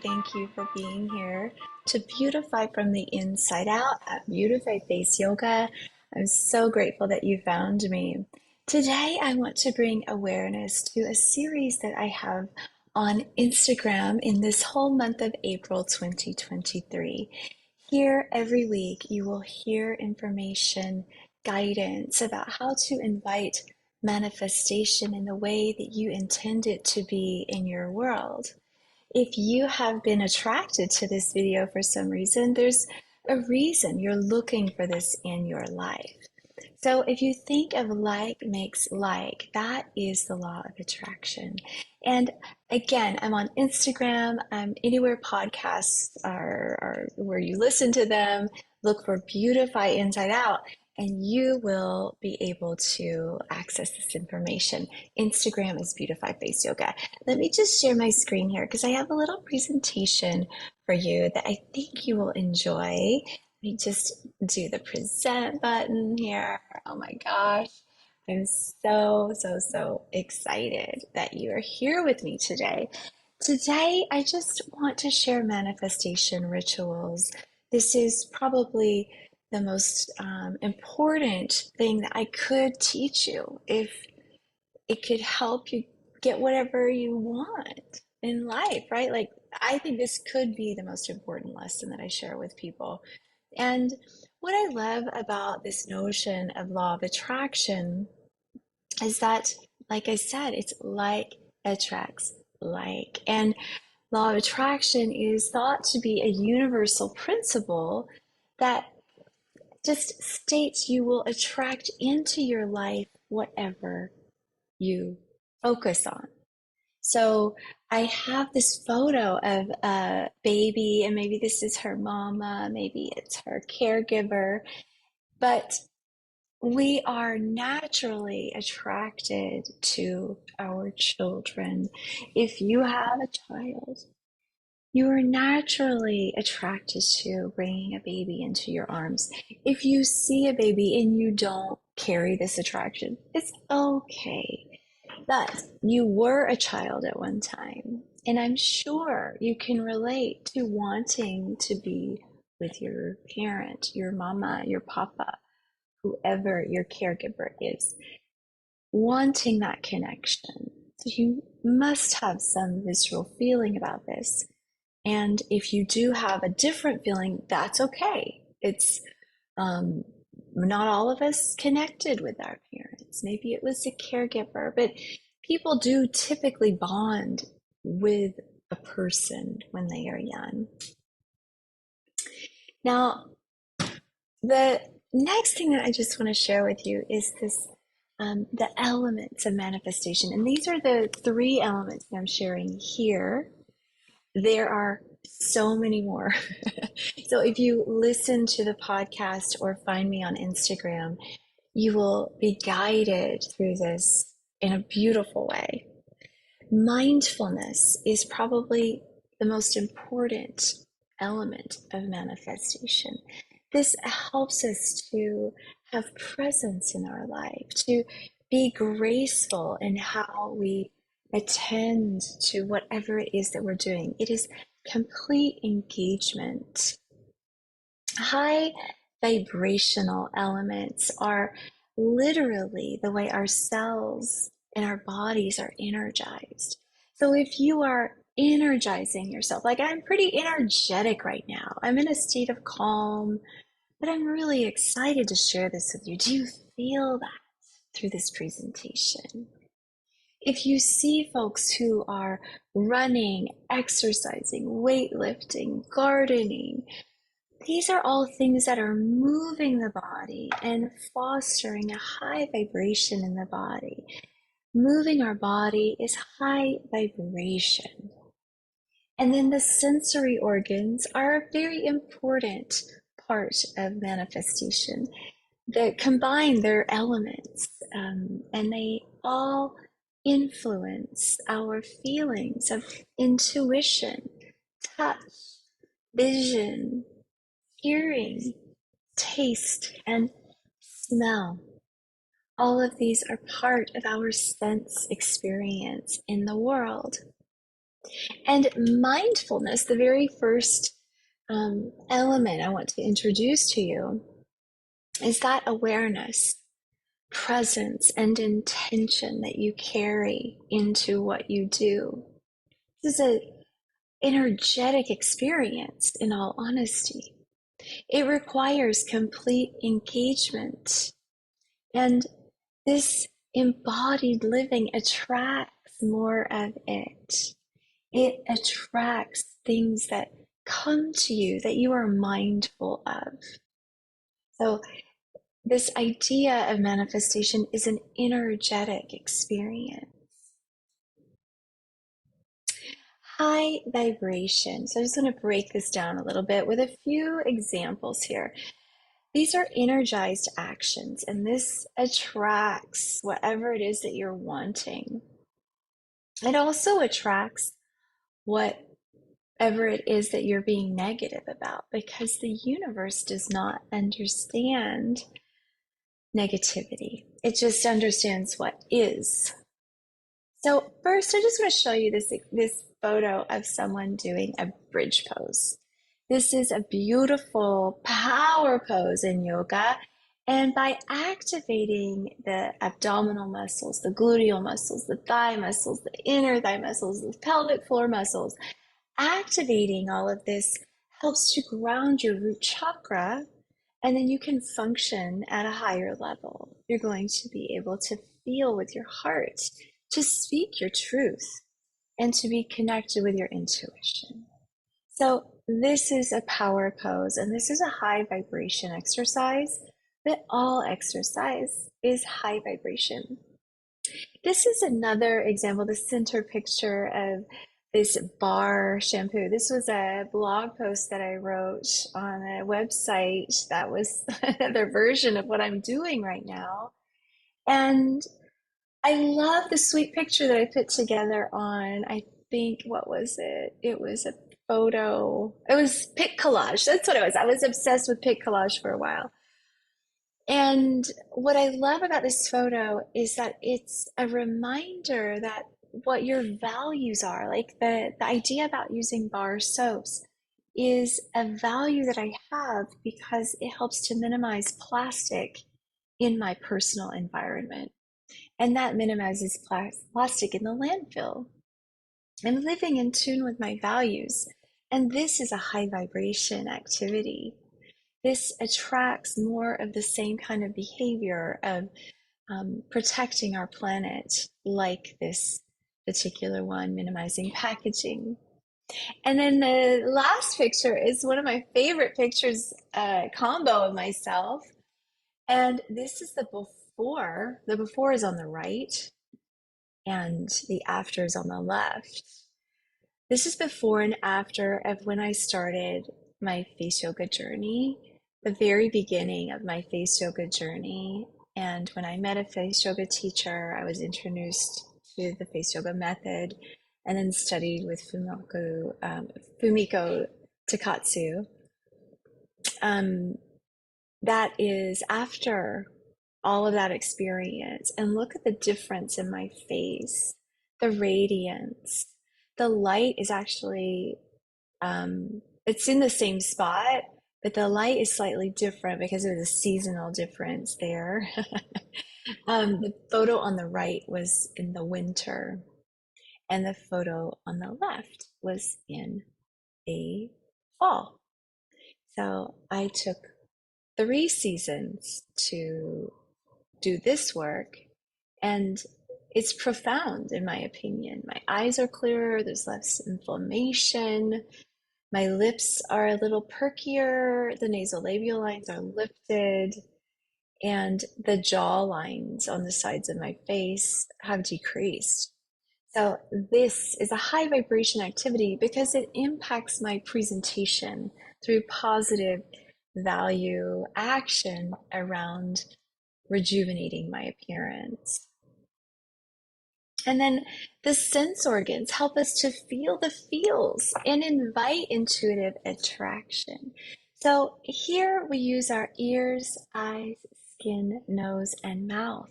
thank you for being here to Beautify from the Inside Out at Beautify Face Yoga. I'm so grateful that you found me. Today, I want to bring awareness to a series that I have on Instagram in this whole month of April 2023. Here, every week, you will hear information, guidance about how to invite manifestation in the way that you intend it to be in your world. If you have been attracted to this video for some reason, there's a reason you're looking for this in your life. So if you think of like makes like, that is the law of attraction. And again, I'm on Instagram. I'm anywhere podcasts are where you listen to them. Look for Beautify Inside Out, and you will be able to access this information. Instagram is Beautify Face Yoga. Let me just share my screen here because I have a little presentation for you that I think you will enjoy. Let me just do the present button here. Oh my gosh. I'm so excited that you are here with me today. Today, I just want to share manifestation rituals. This is probably the most important thing that I could teach you if it could help you get whatever you want in life, right? Like, I think this could be the most important lesson that I share with people. And what I love about this notion of law of attraction is that, like I said, it's like attracts like. And law of attraction is thought to be a universal principle that just states you will attract into your life whatever you focus on. So I have this photo of a baby, and maybe this is her mama, maybe it's her caregiver, but we are naturally attracted to our children. If you have a child, you are naturally attracted to bringing a baby into your arms. If you see a baby and you don't carry this attraction, it's okay. But you were a child at one time, and I'm sure you can relate to wanting to be with your parent, your mama, your papa, whoever your caregiver is, wanting that connection. So you must have some visceral feeling about this. And if you do have a different feeling, that's okay. It's not all of us connected with our parents. Maybe it was a caregiver, but people do typically bond with a person when they are young. Now, the next thing that I just want to share with you is this the elements of manifestation. And these are the three elements that I'm sharing here. There are so many more. So if you listen to the podcast or find me on Instagram, you will be guided through this in a beautiful way. Mindfulness is probably the most important element of manifestation. This helps us to have presence in our life, to be graceful in how we attend to whatever it is that we're doing. It is complete engagement. High vibrational elements are literally the way our cells and our bodies are energized. So if you are energizing yourself, like I'm pretty energetic right now, I'm in a state of calm, but I'm really excited to share this with you. Do you feel that through this presentation? If you see folks who are running, exercising, weightlifting, gardening, these are all things that are moving the body and fostering a high vibration in the body. Moving our body is high vibration. And then the sensory organs are a very important part of manifestation that combine their elements, and they all influence our feelings of intuition, touch, vision, hearing, taste, and smell. All of these are part of our sense experience in the world. And mindfulness, the very first element I want to introduce to you, is that awareness, presence, and intention that you carry into what you do. This is an energetic experience, in all honesty. It requires complete engagement. And this embodied living attracts more of it. It attracts things that come to you that you are mindful of. So, this idea of manifestation is an energetic experience. High vibration. So, I just want to break this down a little bit with a few examples here. These are energized actions, and this attracts whatever it is that you're wanting. It also attracts whatever it is that you're being negative about, because the universe does not understand negativity. It just understands what is. So first, I just want to show you this photo of someone doing a bridge pose. This is a beautiful power pose in yoga. And by activating the abdominal muscles, the gluteal muscles, the thigh muscles, the inner thigh muscles, the pelvic floor muscles, activating all of this helps to ground your root chakra, and then you can function at a higher level. You're going to be able to feel with your heart, to speak your truth, and to be connected with your intuition. So this is a power pose, and this is a high vibration exercise, but all exercise is high vibration. This is another example, the center picture of this bar shampoo. This was a blog post that I wrote on a website that was another version of what I'm doing right now. And I love the sweet picture that I put together on, I think, what was it? It was a photo. It was pic collage. That's what it was. I was obsessed with pic collage for a while. And what I love about this photo is that it's a reminder that what your values are, like the idea about using bar soaps is a value that I have because it helps to minimize plastic in my personal environment. And that minimizes plastic in the landfill. I'm living in tune with my values. And this is a high vibration activity. This attracts more of the same kind of behavior of protecting our planet, like this particular one, minimizing packaging. And then the last picture is one of my favorite pictures, combo of myself. And this is the before. The before is on the right, and the after is on the left. This is before and after of when I started my face yoga journey, the very beginning of my face yoga journey. And when I met a face yoga teacher, I was introduced to the face yoga method and then studied with Fumiko Takatsu. That is after all of that experience, and look at the difference in my face, the radiance. The light is actually, it's in the same spot, but the light is slightly different because there's a seasonal difference there. The photo on the right was in the winter, and the photo on the left was in the fall. So I took 3 seasons to do this work, and it's profound in my opinion. My eyes are clearer, there's less inflammation, my lips are a little perkier, the nasolabial lines are lifted, and the jaw lines on the sides of my face have decreased. So this is a high vibration activity because it impacts my presentation through positive value action around rejuvenating my appearance. And then the sense organs help us to feel the feels and invite intuitive attraction. So here we use our ears, eyes, skin, nose, and mouth.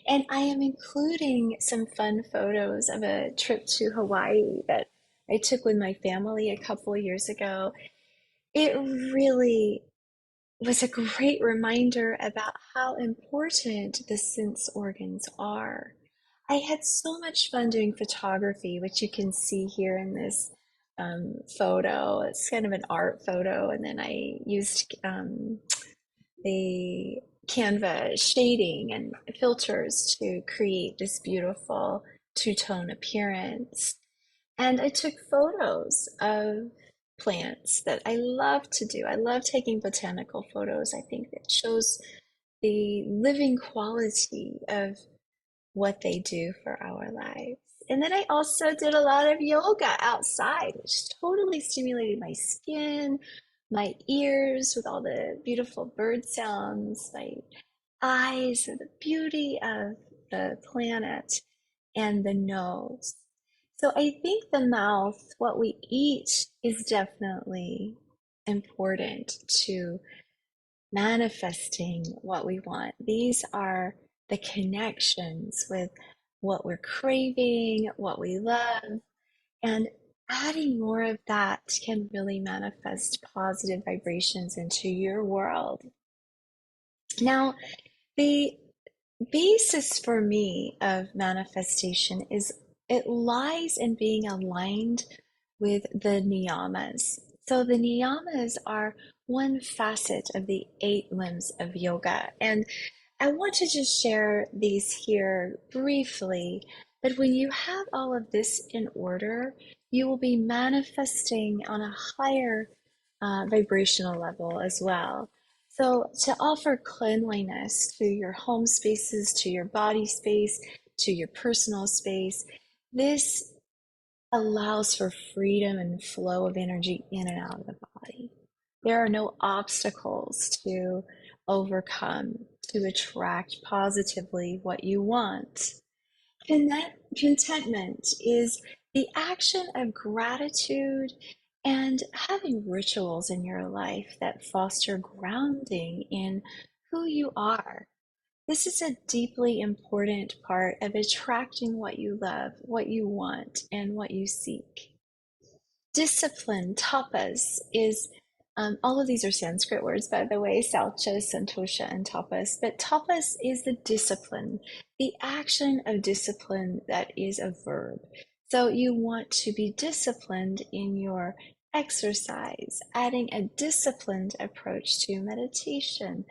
And I am including some fun photos of a trip to Hawaii that I took with my family a couple of years ago. It really was a great reminder about how important the sense organs are. I had so much fun doing photography, which you can see here in this photo. It's kind of an art photo, and then I used the Canva shading and filters to create this beautiful two-tone appearance. And I took photos of plants that I love to do. I love taking botanical photos. I think it shows the living quality of what they do for our lives. And then I also did a lot of yoga outside, which totally stimulated my skin, my ears with all the beautiful bird sounds, my eyes and the beauty of the planet, and the nose. So I think the mouth, what we eat, is definitely important to manifesting what we want. These are the connections with what we're craving, what we love, and adding more of that can really manifest positive vibrations into your world. Now, the basis for me of manifestation is it lies in being aligned with the niyamas. So the niyamas are one facet of the 8 limbs of yoga. And I want to just share these here briefly. But when you have all of this in order, you will be manifesting on a higher vibrational level as well. So, to offer cleanliness to your home spaces, to your body space, to your personal space, this allows for freedom and flow of energy in and out of the body. There are no obstacles to overcome to attract positively what you want. Contentment is the action of gratitude and having rituals in your life that foster grounding in who you are. This is a deeply important part of attracting what you love, what you want, and what you seek. Discipline, tapas, is all of these are Sanskrit words, by the way, saucha, santosha, and tapas. But tapas is the discipline, the action of discipline that is a verb. So you want to be disciplined in your exercise, adding a disciplined approach to meditation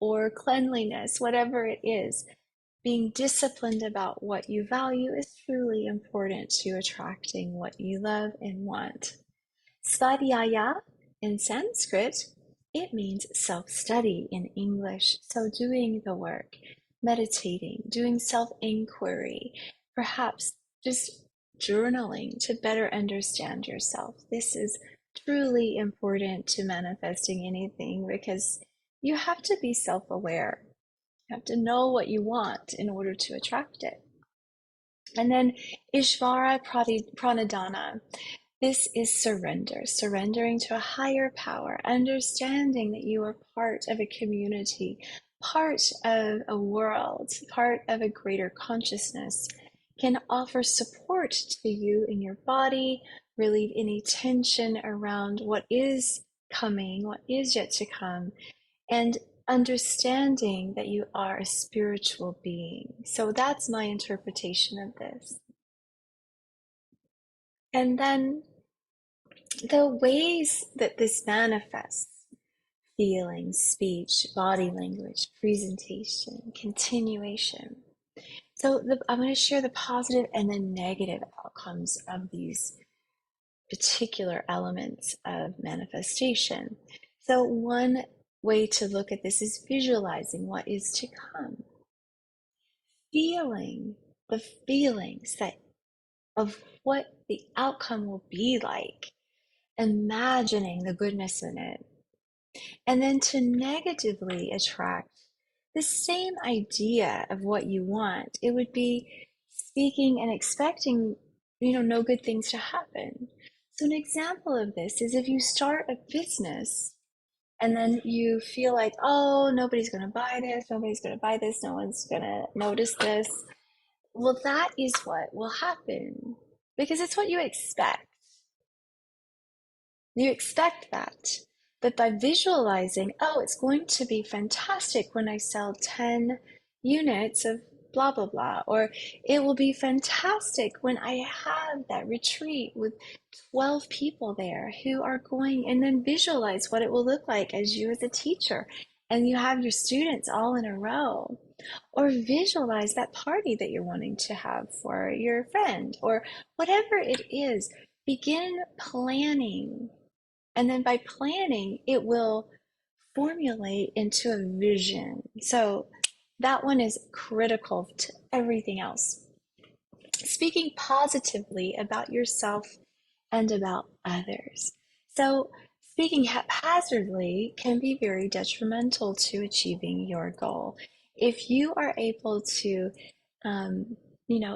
or cleanliness, whatever it is. Being disciplined about what you value is truly important to attracting what you love and want. Svadhyaya in Sanskrit, it means self-study in English. So doing the work, meditating, doing self-inquiry, perhaps just journaling to better understand yourself. This is truly important to manifesting anything because you have to be self-aware. You have to know what you want in order to attract it. And then Ishvara Pranadhana. This is surrender, surrendering to a higher power, understanding that you are part of a community, part of a world, part of a greater consciousness, can offer support to you in your body, relieve any tension around what is coming, what is yet to come, and understanding that you are a spiritual being. So that's my interpretation of this. And then the ways that this manifests: feeling, speech, body language, presentation, continuation. So I'm going to share the positive and the negative outcomes of these particular elements of manifestation. So one way to look at this is visualizing what is to come, feeling the feelings that of what the outcome will be like, imagining the goodness in it. And then to negatively attract the same idea of what you want, it would be speaking and expecting, no good things to happen. So an example of this is if you start a business And then you feel like, oh, nobody's going to buy this, nobody's going to buy this, no one's going to notice this. Well, that is what will happen because it's what you expect. You expect that. But by visualizing, oh, it's going to be fantastic when I sell 10 units of blah, blah, blah, or it will be fantastic when I have that retreat with 12 people there who are going, and then visualize what it will look like as you as a teacher and you have your students all in a row. Or visualize that party that you're wanting to have for your friend, or whatever it is. Begin planning, and then by planning, it will formulate into a vision. So that one is critical to everything else. Speaking positively about yourself and about others. So speaking haphazardly can be very detrimental to achieving your goal. If you are able to, um,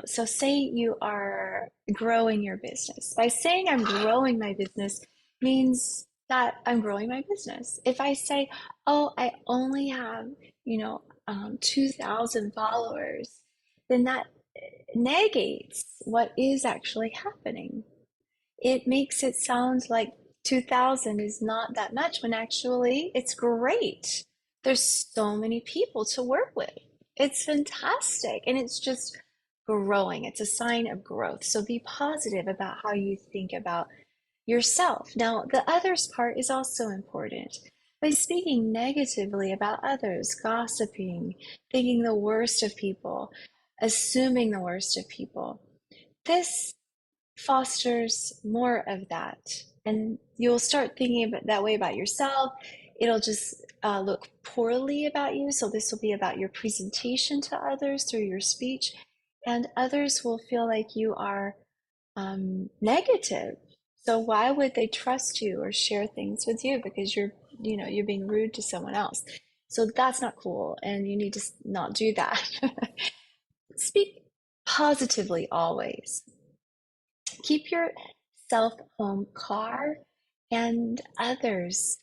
so say you are growing your business. By saying I'm growing my business means that I'm growing my business. If I say, oh, I only have, 2,000 followers, then that negates what is actually happening. It makes it sound like 2000 is not that much when actually it's great. There's so many people to work with. It's fantastic and it's just growing. It's a sign of growth. So be positive about how you think about yourself. Now, the others part is also important. By speaking negatively about others, gossiping, thinking the worst of people, assuming the worst of people, this fosters more of that. And you'll start thinking that way about yourself. It'll just look poorly about you. So this will be about your presentation to others through your speech. And others will feel like you are negative. So why would they trust you or share things with you? Because you're being rude to someone else. So that's not cool. And you need to not do that. Speak positively always. Keep your home car and others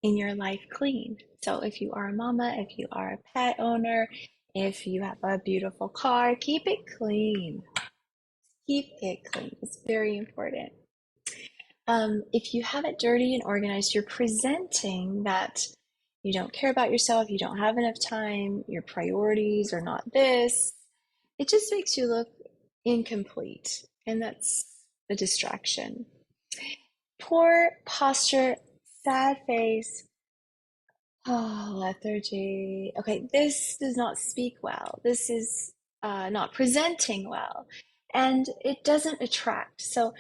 in your life clean. So if you are a mama, if you are a pet owner, if you have a beautiful car, keep it clean. Keep it clean. It's very important. If you have it dirty and organized, you're presenting that you don't care about yourself, you don't have enough time, your priorities are not this. It just makes you look incomplete, and that's a distraction. Poor posture, sad face, lethargy. Okay, this does not speak well. This is not presenting well, and it doesn't attract. So,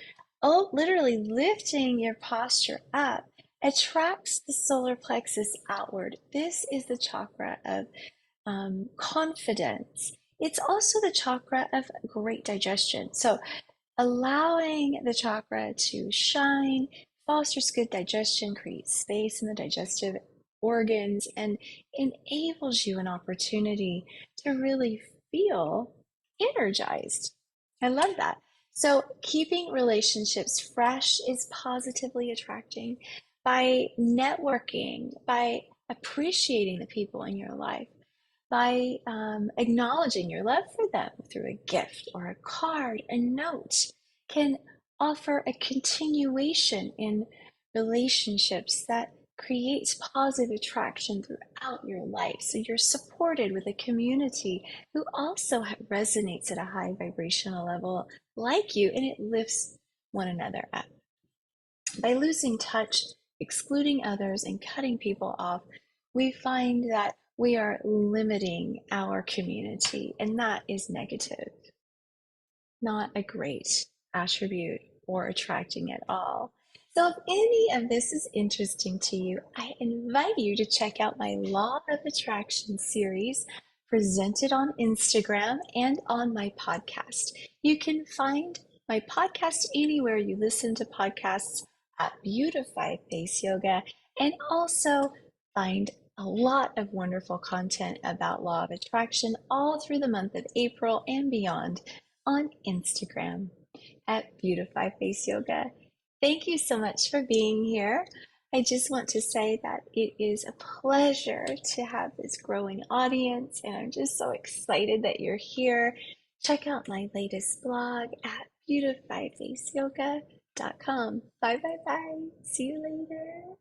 oh, literally lifting your posture up attracts the solar plexus outward. This is the chakra of confidence. It's also the chakra of great digestion. So, allowing the chakra to shine fosters good digestion, creates space in the digestive organs, and enables you an opportunity to really feel energized. I love that. So, keeping relationships fresh is positively attracting by networking, by appreciating the people in your life, by acknowledging your love for them through a gift or a card, a note, can offer a continuation in relationships that creates positive attraction throughout your life. So you're supported with a community who also resonates at a high vibrational level like you, and it lifts one another up. By losing touch, excluding others, and cutting people off, we find that we are limiting our community, and that is negative, not a great attribute or attracting at all. So, if any of this is interesting to you, I invite you to check out my Law of Attraction series presented on Instagram and on my podcast. You can find my podcast anywhere you listen to podcasts at Beautify Face Yoga, and also find a lot of wonderful content about Law of Attraction all through the month of April and beyond on Instagram at Beautify Face Yoga. Thank you so much for being here. I just want to say that it is a pleasure to have this growing audience, and I'm just so excited that you're here. Check out my latest blog at beautifyfaceyoga.com. Bye bye bye. See you later.